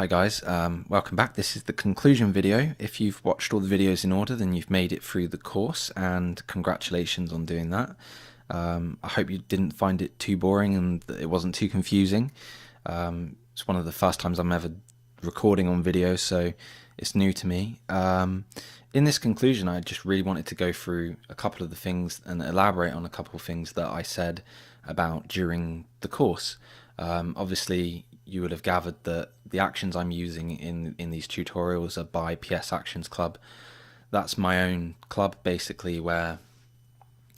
Hi guys, welcome back. This is the conclusion video. If you've watched all the videos in order, then you've made it through the course, and congratulations on doing that. I hope you didn't find it too boring and that it wasn't too confusing. It's one of the first times I'm ever recording on video, so it's new to me. In this conclusion, I just really wanted to go through a couple of the things and elaborate on a couple of things that I said about during the course. Obviously, you would have gathered that the actions I'm using in these tutorials are by PS Actions Club. That's my own club, basically, where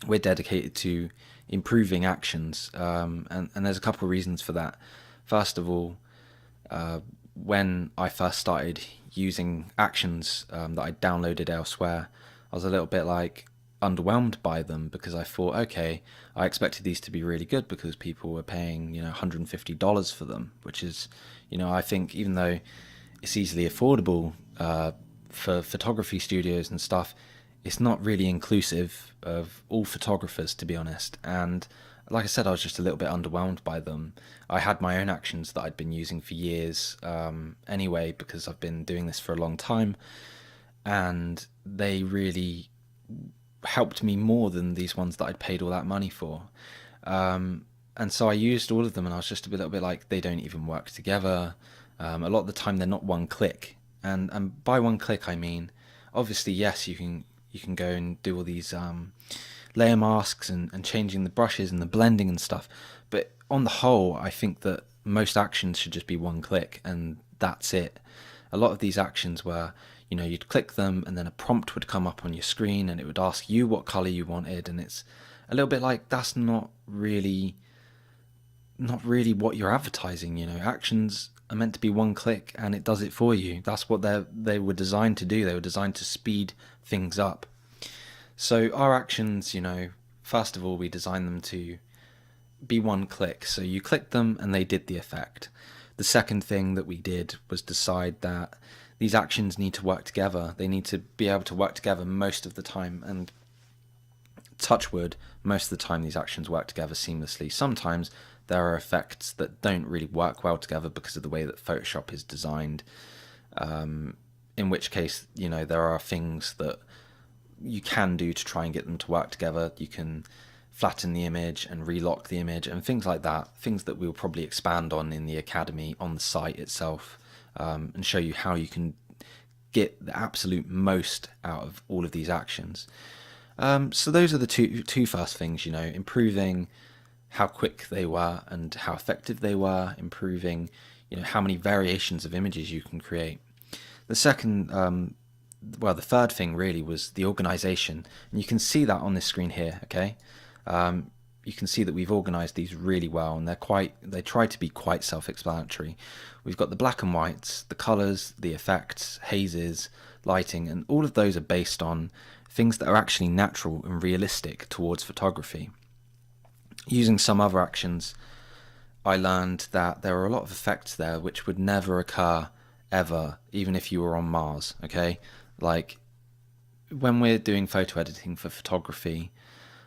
we're dedicated to improving actions, and there's a couple of reasons for that. First of all, when I first started using actions that I downloaded elsewhere, I was a little bit like underwhelmed by them, because I thought, okay, I expected these to be really good because people were paying, $150 for them, which is, I think, even though it's easily affordable for photography studios and stuff, it's not really inclusive of all photographers, to be honest. And like I said, I was just a little bit underwhelmed by them. I had my own actions that I'd been using for years anyway, because I've been doing this for a long time, and they really helped me more than these ones that I'd paid all that money for. And so I used all of them, and I was just a little bit like, they don't even work together. A lot of the time they're not one click, and by one click I mean, obviously, yes, you can go and do all these layer masks and changing the brushes and the blending and stuff, but on the whole, I think that most actions should just be one click and that's it. A lot of these actions were, you'd click them and then a prompt would come up on your screen and it would ask you what color you wanted, and it's a little bit like, that's not really what you're advertising. Actions are meant to be one click and it does it for you. That's what they were designed to do. They were designed to speed things up. So our actions, first of all, we designed them to be one click. So you clicked them and they did the effect. The second thing that we did was decide that these actions need to work together. They need to be able to work together most of the time, and touch wood, most of the time these actions work together seamlessly. Sometimes there are effects that don't really work well together because of the way that Photoshop is designed, in which case, there are things that you can do to try and get them to work together. You can flatten the image and relock the image and things like that, things that we'll probably expand on in the academy on the site itself, and show you how you can get the absolute most out of all of these actions. So those are the two first things, improving how quick they were and how effective they were, improving how many variations of images you can create. The second, the third thing really was the organization, and you can see that on this screen here. Okay, you can see that we've organized these really well, and they try to be quite self-explanatory. We've got the black and whites, the colors, the effects, hazes, lighting, and all of those are based on things that are actually natural and realistic towards photography. Using some other actions, I learned that there are a lot of effects there which would never occur ever, even if you were on Mars. Okay, like when we're doing photo editing for photography,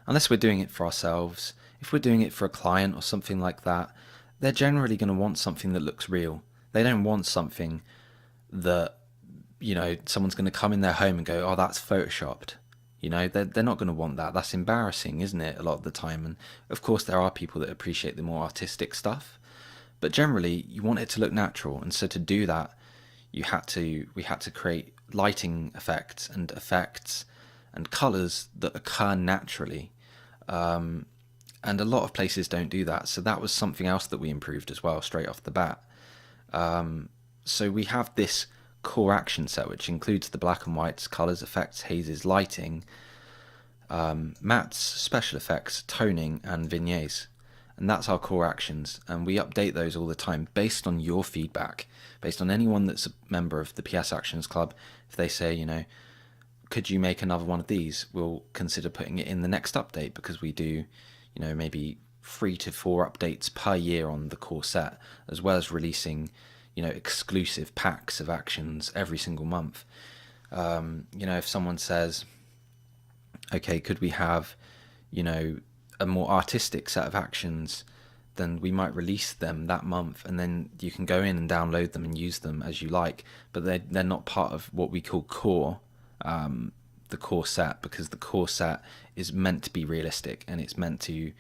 unless we're doing it for ourselves, if we're doing it for a client or something like that, they're generally going to want something that looks real. They don't want something that, someone's going to come in their home and go, oh, that's photoshopped. They're not going to want that. That's embarrassing, isn't it, a lot of the time? And of course there are people that appreciate the more artistic stuff, but generally you want it to look natural. And so to do that, we had to create lighting effects and colors that occur naturally, and a lot of places don't do that. So that was something else that we improved as well straight off the bat. So we have this core action set which includes the black and whites, colors, effects, hazes, lighting, mattes, special effects, toning, and vignettes. And that's our core actions, and we update those all the time based on your feedback, based on anyone that's a member of the PS Actions Club. If they say, could you make another one of these, we'll consider putting it in the next update, because we do, maybe 3 to 4 updates per year on the core set, as well as releasing, exclusive packs of actions every single month. If someone says, okay, could we have, a more artistic set of actions then we might release them that month, and then you can go in and download them and use them as you like. But they're not part of what we call core, the core set, because the core set is meant to be realistic and it's meant to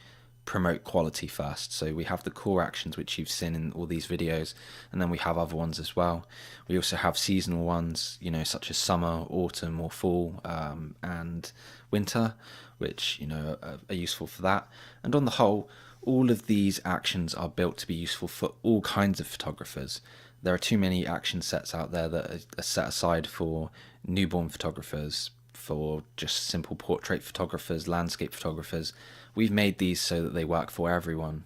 promote quality first. So we have the core actions which you've seen in all these videos, and then we have other ones as well. We also have seasonal ones, you know, such as summer, autumn or fall, and winter, which, you know, are useful for that. And on the whole, all of these actions are built to be useful for all kinds of photographers. There are too many action sets out there that are set aside for newborn photographers, for just simple portrait photographers, landscape photographers. We've made these so that they work for everyone.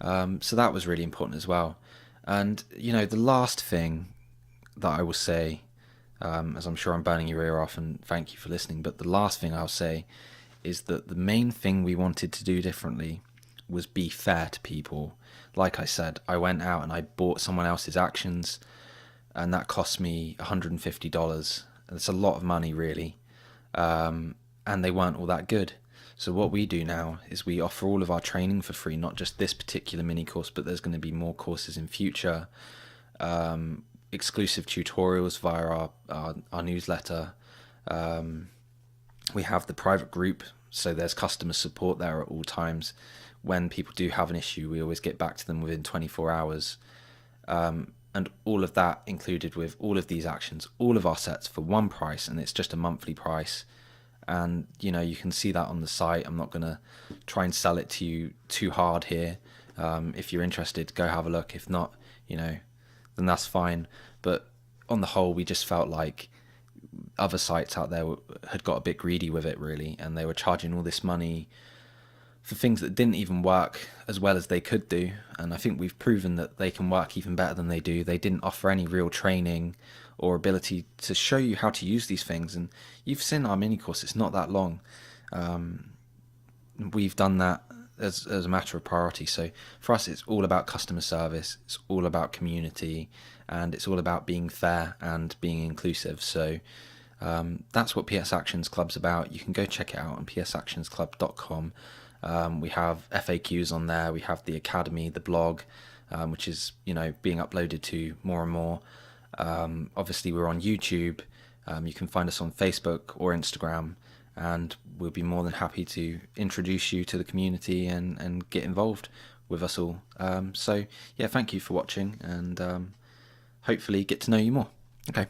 So that was really important as well. And, you know, the last thing that I will say, as I'm sure I'm burning your ear off, and thank you for listening, but the last thing I'll say is that the main thing we wanted to do differently was be fair to people. Like I said, I went out and I bought someone else's actions, and that cost me $150. It's a lot of money, really. And they weren't all that good. So what we do now is we offer all of our training for free, not just this particular mini course, but there's going to be more courses in future, exclusive tutorials via our newsletter. We have the private group, so there's customer support there at all times. When people do have an issue, we always get back to them within 24 hours. And all of that included with all of these actions, all of our sets for one price, and it's just a monthly price. And, you know, you can see that on the site. I'm not going to try and sell it to you too hard here. If you're interested, go have a look. If not, you know, then that's fine. But on the whole, we just felt like other sites out there had got a bit greedy with it, really, and they were charging all this money for things that didn't even work as well as they could do. And I think we've proven that they can work even better than they do. They didn't offer any real training or ability to show you how to use these things. And you've seen our mini course, it's not that long. We've done that as a matter of priority. So for us, it's all about customer service, it's all about community, and it's all about being fair and being inclusive. So that's what PS Actions Club's about. You can go check it out on psactionsclub.com. We have FAQs on there. We have the academy, the blog, which is, you know, being uploaded to more and more. Obviously, we're on YouTube. You can find us on Facebook or Instagram, and we'll be more than happy to introduce you to the community and get involved with us all. So yeah, thank you for watching, and hopefully get to know you more. Okay.